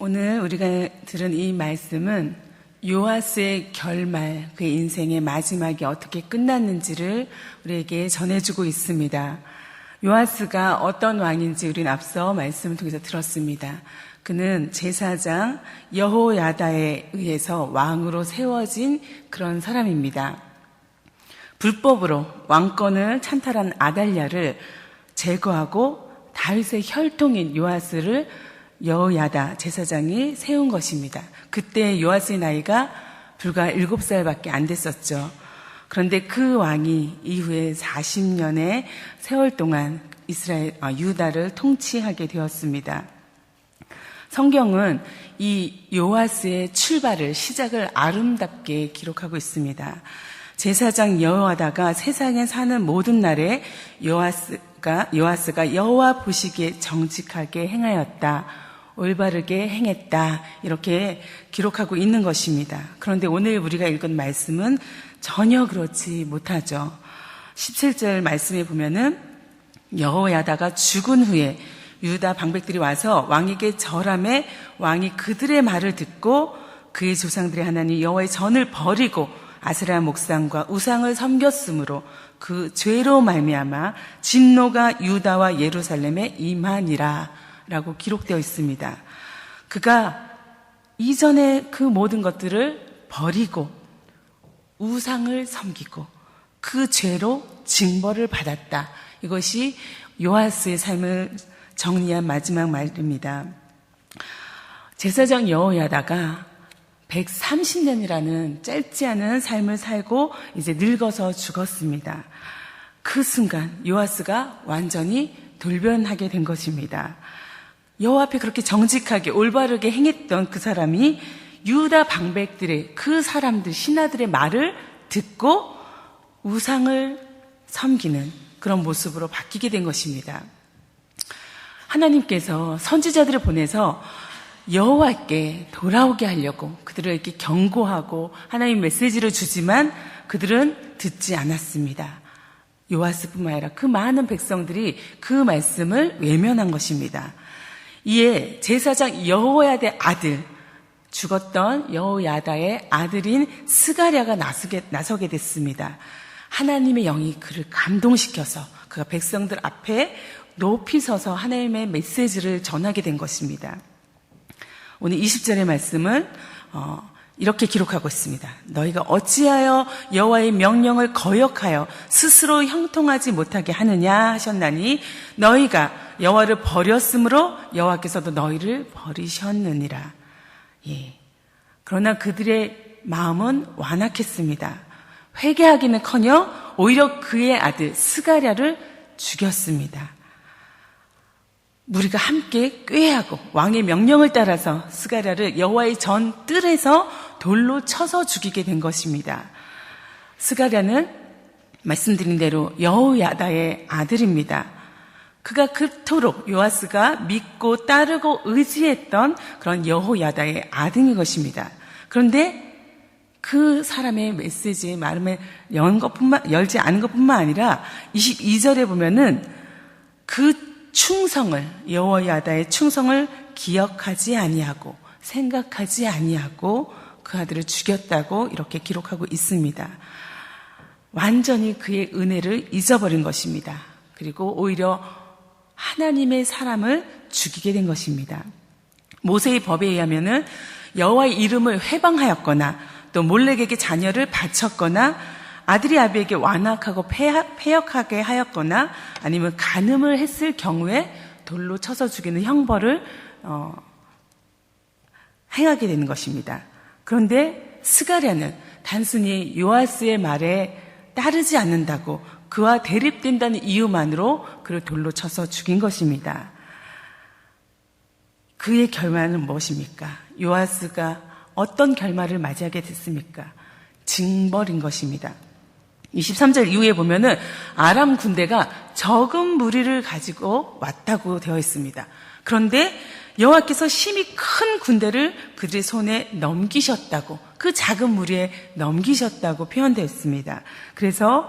오늘 우리가 들은 이 말씀은 요아스의 결말, 그의 인생의 마지막이 어떻게 끝났는지를 우리에게 전해주고 있습니다. 요아스가 어떤 왕인지 우리는 앞서 말씀을 통해서 들었습니다. 그는 제사장 여호야다에 의해서 왕으로 세워진 그런 사람입니다. 불법으로 왕권을 찬탈한 아달랴를 제거하고 다윗의 혈통인 요아스를 여호야다 제사장이 세운 것입니다. 그때 요아스의 나이가 불과 7살밖에 안 됐었죠. 그런데 그 왕이 이후에 40년의 세월 동안 유다를 통치하게 되었습니다. 성경은 이 요아스의 시작을 아름답게 기록하고 있습니다. 제사장 여호야다가 세상에 사는 모든 날에 요아스가 여호와 보시기에 정직하게 행하였다, 올바르게 행했다, 이렇게 기록하고 있는 것입니다. 그런데 오늘 우리가 읽은 말씀은 전혀 그렇지 못하죠. 17절 말씀에 보면은 여호야다가 죽은 후에 유다 방백들이 와서 왕에게 절하매 왕이 그들의 말을 듣고 그의 조상들의 하나님 여호와의 전을 버리고 아세라 목상과 우상을 섬겼으므로 그 죄로 말미암아 진노가 유다와 예루살렘에 임하니라 라고 기록되어 있습니다. 그가 이전에 그 모든 것들을 버리고 우상을 섬기고 그 죄로 징벌을 받았다. 이것이 요아스의 삶을 정리한 마지막 말입니다. 제사장 여호야다가 130년이라는 짧지 않은 삶을 살고 이제 늙어서 죽었습니다. 그 순간 요아스가 완전히 돌변하게 된 것입니다. 여호와 앞에 그렇게 정직하게 올바르게 행했던 그 사람이 유다 방백들의 그 사람들 신하들의 말을 듣고 우상을 섬기는 그런 모습으로 바뀌게 된 것입니다. 하나님께서 선지자들을 보내서 여호와께 돌아오게 하려고 그들을 이렇게 경고하고 하나님 메시지를 주지만 그들은 듣지 않았습니다. 요아스뿐만 아니라 그 많은 백성들이 그 말씀을 외면한 것입니다. 이에 제사장 여호야다의 아들, 죽었던 여호야다의 아들인 스가랴가 나서게 됐습니다. 하나님의 영이 그를 감동시켜서 그가 백성들 앞에 높이 서서 하나님의 메시지를 전하게 된 것입니다. 오늘 20절의 말씀은 이렇게 기록하고 있습니다. 너희가 어찌하여 여호와의 명령을 거역하여 스스로 형통하지 못하게 하느냐 하셨나니 너희가 여호와를 버렸으므로 여호와께서도 너희를 버리셨느니라. 예. 그러나 그들의 마음은 완악했습니다. 회개하기는커녕 오히려 그의 아들 스가랴를 죽였습니다. 무리가 함께 꾀하고 왕의 명령을 따라서 스가랴를 여호와의 전 뜰에서 돌로 쳐서 죽이게 된 것입니다. 스가랴는 말씀드린 대로 여호야다의 아들입니다. 그가 그토록 요아스가 믿고 따르고 의지했던 그런 여호야다의 아들인 것입니다. 그런데 그 사람의 메시지의 마음을 열지 않은 것뿐만 아니라 22절에 보면은 그 충성을, 여호야다의 충성을 기억하지 아니하고 생각하지 아니하고 그 아들을 죽였다고 이렇게 기록하고 있습니다. 완전히 그의 은혜를 잊어버린 것입니다. 그리고 오히려 하나님의 사람을 죽이게 된 것입니다. 모세의 법에 의하면은 여호와의 이름을 회방하였거나 또 몰렉에게 자녀를 바쳤거나 아들이 아비에게 완악하고 패역하게 하였거나 아니면 간음을 했을 경우에 돌로 쳐서 죽이는 형벌을 행하게 되는 것입니다. 그런데 스가랴는 단순히 요아스의 말에 따르지 않는다고 그와 대립된다는 이유만으로 그를 돌로 쳐서 죽인 것입니다. 그의 결말은 무엇입니까? 요아스가 어떤 결말을 맞이하게 됐습니까? 징벌인 것입니다. 23절 이후에 보면은 아람 군대가 적은 무리를 가지고 왔다고 되어 있습니다. 그런데 여호와께서 심히 큰 군대를 그들의 손에 넘기셨다고, 그 작은 무리에 넘기셨다고 표현되어 있습니다. 그래서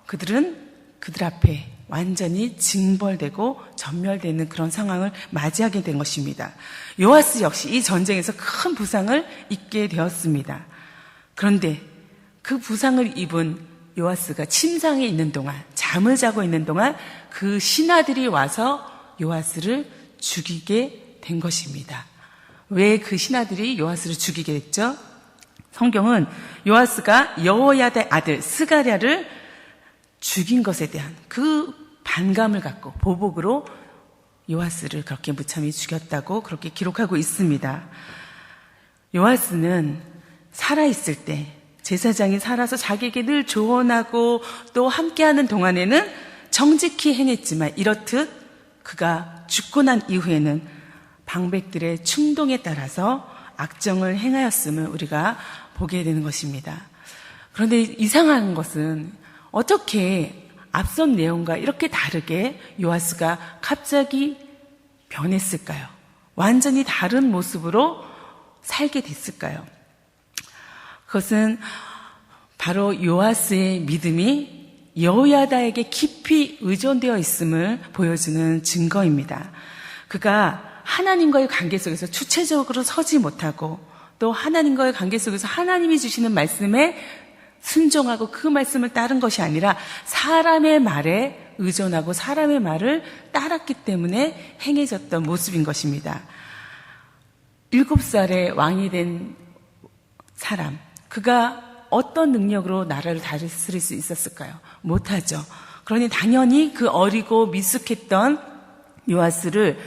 그들은 그들 앞에 완전히 징벌되고 전멸되는 그런 상황을 맞이하게 된 것입니다. 요아스 역시 이 전쟁에서 큰 부상을 입게 되었습니다. 그런데 그 부상을 입은 요아스가 침상에 있는 동안, 잠을 자고 있는 동안 그 신하들이 와서 요아스를 죽이게 된 것입니다. 왜 그 신하들이 요아스를 죽이게 됐죠? 성경은 요아스가 여호야다의 아들 스가랴를 죽인 것에 대한 그 반감을 갖고 보복으로 요아스를 그렇게 무참히 죽였다고 그렇게 기록하고 있습니다. 요아스는 살아있을 때 제사장이 살아서 자기에게 늘 조언하고 또 함께하는 동안에는 정직히 행했지만 이렇듯 그가 죽고 난 이후에는 방백들의 충동에 따라서 악정을 행하였음을 우리가 보게 되는 것입니다. 그런데 이상한 것은 어떻게 앞선 내용과 이렇게 다르게 요아스가 갑자기 변했을까요? 완전히 다른 모습으로 살게 됐을까요? 그것은 바로 요아스의 믿음이 여호야다에게 깊이 의존되어 있음을 보여주는 증거입니다. 그가 하나님과의 관계 속에서 주체적으로 서지 못하고 또 하나님과의 관계 속에서 하나님이 주시는 말씀에 순종하고 그 말씀을 따른 것이 아니라 사람의 말에 의존하고 사람의 말을 따랐기 때문에 행해졌던 모습인 것입니다. 7살에 왕이 된 사람, 그가 어떤 능력으로 나라를 다스릴 수 있었을까요? 못하죠. 그러니 당연히 그 어리고 미숙했던 요아스를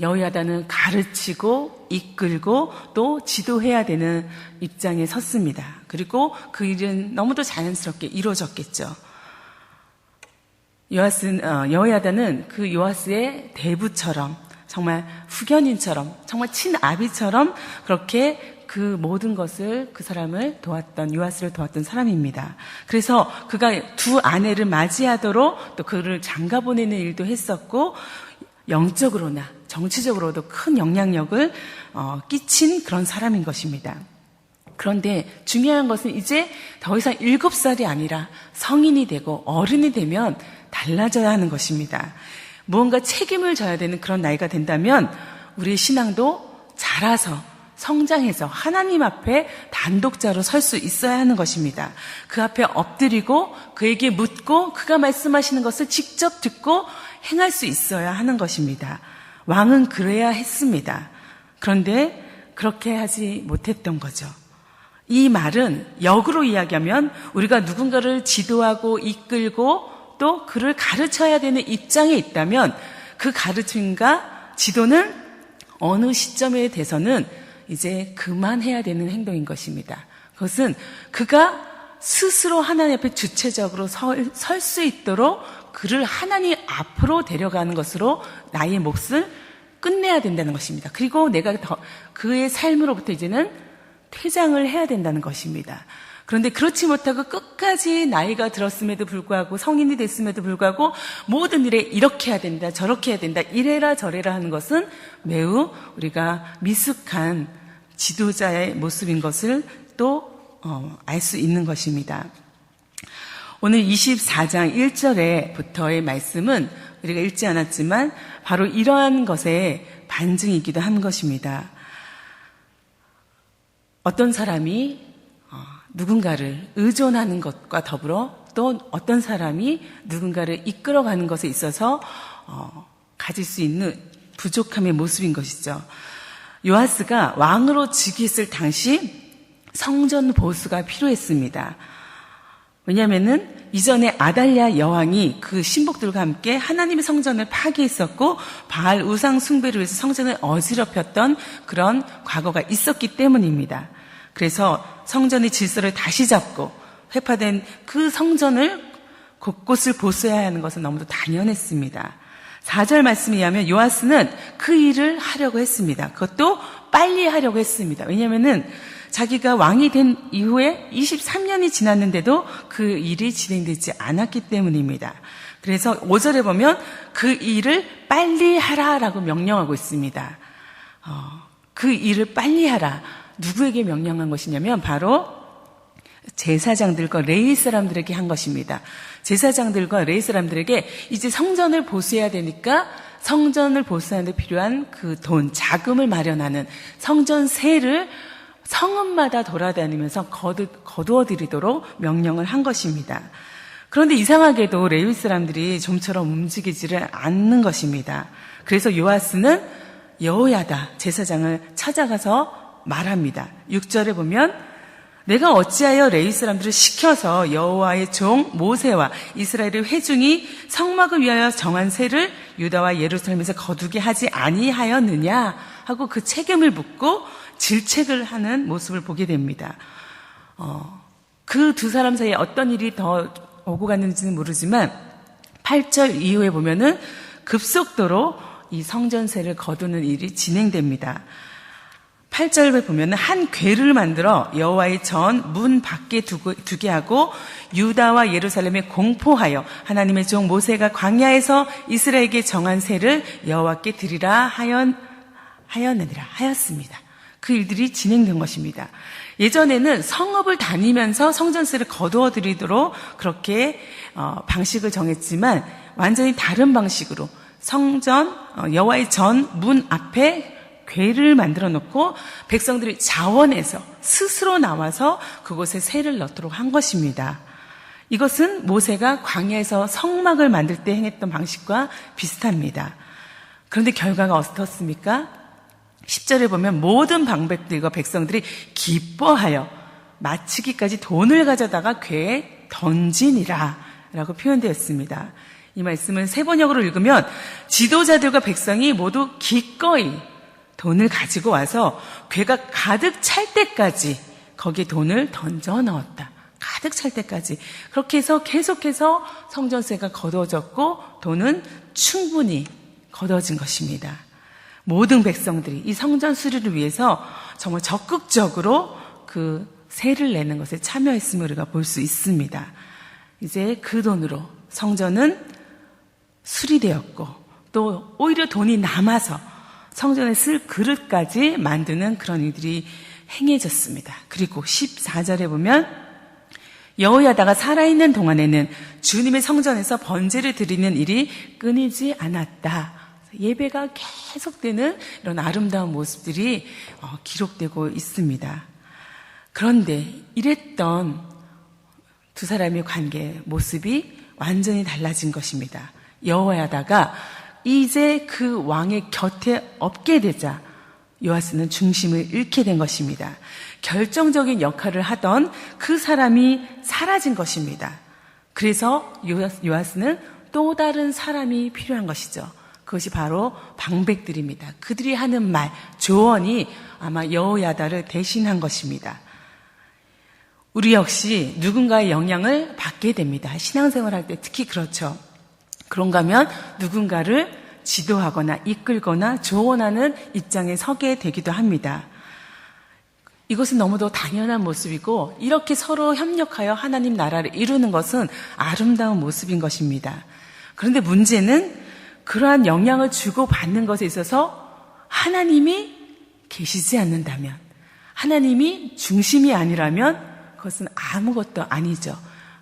여호야다는 가르치고 이끌고 또 지도해야 되는 입장에 섰습니다. 그리고 그 일은 너무도 자연스럽게 이루어졌겠죠. 여호야다는 그 요아스의 대부처럼 정말 후견인처럼 정말 친아비처럼 그렇게 그 모든 것을 그 사람을 도왔던 요아스를 도왔던 사람입니다. 그래서 그가 두 아내를 맞이하도록 또 그를 장가 보내는 일도 했었고 영적으로나 정치적으로도 큰 영향력을 끼친 그런 사람인 것입니다. 그런데 중요한 것은 이제 더 이상 7살이 아니라 성인이 되고 어른이 되면 달라져야 하는 것입니다. 무언가 책임을 져야 되는 그런 나이가 된다면 우리의 신앙도 자라서 성장해서 하나님 앞에 단독자로 설 수 있어야 하는 것입니다. 그 앞에 엎드리고 그에게 묻고 그가 말씀하시는 것을 직접 듣고 행할 수 있어야 하는 것입니다. 왕은 그래야 했습니다. 그런데 그렇게 하지 못했던 거죠. 이 말은 역으로 이야기하면 우리가 누군가를 지도하고 이끌고 또 그를 가르쳐야 되는 입장에 있다면 그 가르침과 지도는 어느 시점에 돼서는 이제 그만해야 되는 행동인 것입니다. 그것은 그가 스스로 하나님 앞에 주체적으로 설 수 있도록 그를 하나님 앞으로 데려가는 것으로 나의 몫을 끝내야 된다는 것입니다. 그리고 내가 그의 삶으로부터 이제는 퇴장을 해야 된다는 것입니다. 그런데 그렇지 못하고 끝까지 나이가 들었음에도 불구하고 성인이 됐음에도 불구하고 모든 일에 이렇게 해야 된다 저렇게 해야 된다 이래라 저래라 하는 것은 매우 우리가 미숙한 지도자의 모습인 것을 또 알 수 있는 것입니다. 오늘 24장 1절에부터의 말씀은 우리가 읽지 않았지만 바로 이러한 것의 반증이기도 한 것입니다. 어떤 사람이 누군가를 의존하는 것과 더불어 또 어떤 사람이 누군가를 이끌어가는 것에 있어서 가질 수 있는 부족함의 모습인 것이죠. 요아스가 왕으로 즉위했을 당시 성전 보수가 필요했습니다. 왜냐하면은 이전에 아달랴 여왕이 그 신복들과 함께 하나님의 성전을 파괴했었고 바알 우상 숭배를 위해서 성전을 어지럽혔던 그런 과거가 있었기 때문입니다. 그래서 성전의 질서를 다시 잡고 회파된 그 성전을 곳곳을 보수해야 하는 것은 너무도 당연했습니다. 4절 말씀에 의하면 요아스는 그 일을 하려고 했습니다. 그것도 빨리 하려고 했습니다. 왜냐하면은 자기가 왕이 된 이후에 23년이 지났는데도 그 일이 진행되지 않았기 때문입니다. 그래서 5절에 보면 그 일을 빨리 하라라고 명령하고 있습니다. 그 일을 빨리 하라. 누구에게 명령한 것이냐면 바로 제사장들과 레위 사람들에게 한 것입니다. 제사장들과 레위 사람들에게 이제 성전을 보수해야 되니까 성전을 보수하는 데 필요한 그 돈, 자금을 마련하는 성전세를 성읍마다 돌아다니면서 거두어 드리도록 명령을 한 것입니다. 그런데 이상하게도 레위 사람들이 좀처럼 움직이지를 않는 것입니다. 그래서 요아스는 여호야다 제사장을 찾아가서 말합니다. 6절에 보면 내가 어찌하여 레위 사람들을 시켜서 여호와의 종 모세와 이스라엘의 회중이 성막을 위하여 정한 세를 유다와 예루살렘에서 거두게 하지 아니하였느냐 하고 그 책임을 묻고 질책을 하는 모습을 보게 됩니다. 그 두 사람 사이에 어떤 일이 더 오고 갔는지는 모르지만 8절 이후에 보면은 급속도로 이 성전세를 거두는 일이 진행됩니다. 8절에 보면 한 궤를 만들어 여호와의 전 문 밖에 두게 하고 유다와 예루살렘에 공포하여 하나님의 종 모세가 광야에서 이스라엘에게 정한 세를 여호와께 드리라 하였습니다. 그 일들이 진행된 것입니다. 예전에는 성읍을 다니면서 성전세를 거두어 드리도록 그렇게 방식을 정했지만 완전히 다른 방식으로 성전 여호와의 전 문 앞에 궤를 만들어 놓고 백성들이 자원해서 스스로 나와서 그곳에 세를 넣도록 한 것입니다. 이것은 모세가 광야에서 성막을 만들 때 행했던 방식과 비슷합니다. 그런데 결과가 어떻습니까? 10절에 보면 모든 방백들과 백성들이 기뻐하여 마치기까지 돈을 가져다가 궤에 던지니라 라고 표현되었습니다. 이 말씀은 세번역으로 읽으면 지도자들과 백성이 모두 기꺼이 돈을 가지고 와서 궤가 가득 찰 때까지 거기에 돈을 던져 넣었다. 가득 찰 때까지. 그렇게 해서 계속해서 성전세가 거두어졌고 돈은 충분히 거두어진 것입니다. 모든 백성들이 이 성전 수리를 위해서 정말 적극적으로 그 세를 내는 것에 참여했음을 우리가 볼 수 있습니다. 이제 그 돈으로 성전은 수리되었고 또 오히려 돈이 남아서 성전에 쓸 그릇까지 만드는 그런 일들이 행해졌습니다. 그리고 14절에 보면 여호야다가 살아있는 동안에는 주님의 성전에서 번제를 드리는 일이 끊이지 않았다. 예배가 계속되는 이런 아름다운 모습들이 기록되고 있습니다. 그런데 이랬던 두 사람의 관계 모습이 완전히 달라진 것입니다. 여호야다가 이제 그 왕의 곁에 없게 되자 요아스는 중심을 잃게 된 것입니다. 결정적인 역할을 하던 그 사람이 사라진 것입니다. 그래서 요아스는 또 다른 사람이 필요한 것이죠. 그것이 바로 방백들입니다. 그들이 하는 말, 조언이 아마 여호야다를 대신한 것입니다. 우리 역시 누군가의 영향을 받게 됩니다. 신앙생활 할 때 특히 그렇죠. 그런가 하면 누군가를 지도하거나 이끌거나 조언하는 입장에 서게 되기도 합니다. 이것은 너무도 당연한 모습이고 이렇게 서로 협력하여 하나님 나라를 이루는 것은 아름다운 모습인 것입니다. 그런데 문제는 그러한 영향을 주고받는 것에 있어서 하나님이 계시지 않는다면, 하나님이 중심이 아니라면 그것은 아무것도 아니죠.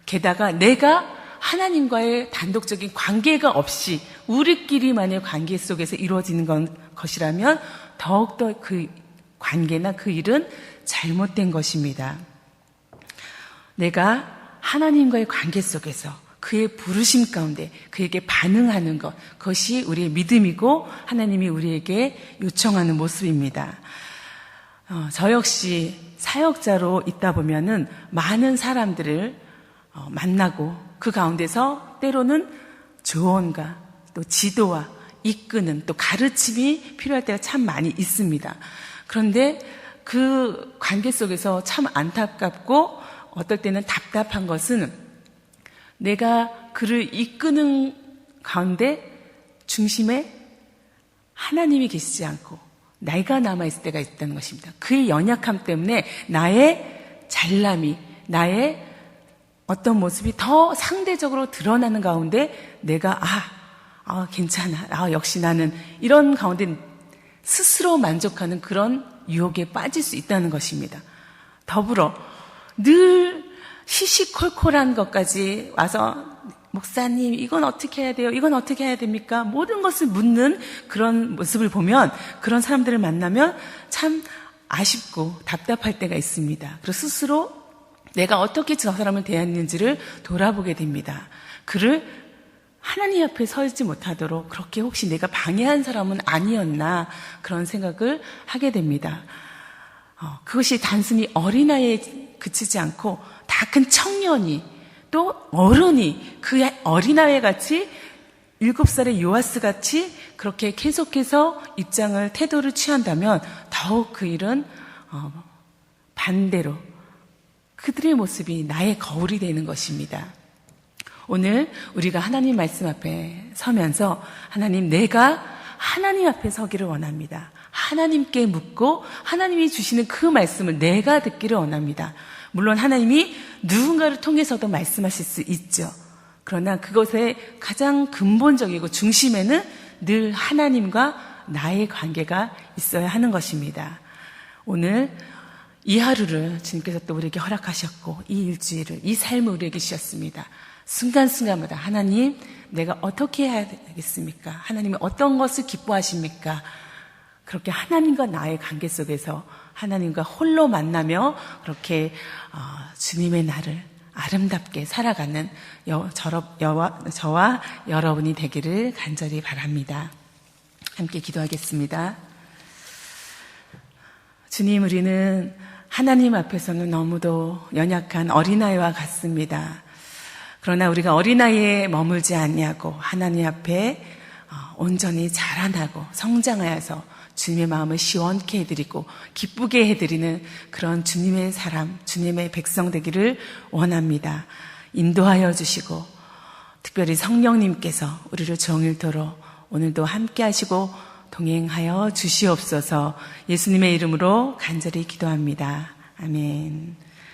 게다가 내가 하나님과의 단독적인 관계가 없이 우리끼리만의 관계 속에서 이루어지는 것이라면 더욱더 그 관계나 그 일은 잘못된 것입니다. 내가 하나님과의 관계 속에서 그의 부르심 가운데 그에게 반응하는 것, 그것이 우리의 믿음이고 하나님이 우리에게 요청하는 모습입니다. 저 역시 사역자로 있다 보면은 많은 사람들을 만나고 그 가운데서 때로는 조언과 또 지도와 이끄는 또 가르침이 필요할 때가 참 많이 있습니다. 그런데 그 관계 속에서 참 안타깝고 어떨 때는 답답한 것은 내가 그를 이끄는 가운데 중심에 하나님이 계시지 않고 내가 남아있을 때가 있다는 것입니다. 그의 연약함 때문에 나의 잘남이, 나의 어떤 모습이 더 상대적으로 드러나는 가운데 내가 괜찮아. 역시 나는 이런 가운데 스스로 만족하는 그런 유혹에 빠질 수 있다는 것입니다. 더불어 늘 시시콜콜한 것까지 와서 목사님 이건 어떻게 해야 돼요? 이건 어떻게 해야 됩니까? 모든 것을 묻는 그런 모습을 보면 그런 사람들을 만나면 참 아쉽고 답답할 때가 있습니다. 그리고 스스로 내가 어떻게 저 사람을 대했는지를 돌아보게 됩니다. 그를 하나님 앞에 서지 못하도록 그렇게 혹시 내가 방해한 사람은 아니었나 그런 생각을 하게 됩니다. 그것이 단순히 어린아이에 그치지 않고 다 큰 청년이 또 어른이 그 어린아이 같이 7살의 요아스 같이 그렇게 계속해서 입장을 태도를 취한다면 더욱 그 일은 반대로 그들의 모습이 나의 거울이 되는 것입니다. 오늘 우리가 하나님 말씀 앞에 서면서 하나님 내가 하나님 앞에 서기를 원합니다. 하나님께 묻고 하나님이 주시는 그 말씀을 내가 듣기를 원합니다. 물론 하나님이 누군가를 통해서도 말씀하실 수 있죠. 그러나 그것의 가장 근본적이고 중심에는 늘 하나님과 나의 관계가 있어야 하는 것입니다. 오늘 이 하루를 주님께서 또 우리에게 허락하셨고 이 일주일을 이 삶을 우리에게 주셨습니다. 순간순간마다 하나님 내가 어떻게 해야 되겠습니까? 하나님이 어떤 것을 기뻐하십니까? 그렇게 하나님과 나의 관계 속에서 하나님과 홀로 만나며 그렇게 주님의 날을 아름답게 살아가는 저와 여러분이 되기를 간절히 바랍니다. 함께 기도하겠습니다. 주님, 우리는 하나님 앞에서는 너무도 연약한 어린아이와 같습니다. 그러나 우리가 어린아이에 머물지 않냐고 하나님 앞에 온전히 자라나고 성장하여서 주님의 마음을 시원케 해드리고 기쁘게 해드리는 그런 주님의 사람, 주님의 백성 되기를 원합니다. 인도하여 주시고 특별히 성령님께서 우리를 종일토록 오늘도 함께 하시고 동행하여 주시옵소서. 예수님의 이름으로 간절히 기도합니다. 아멘.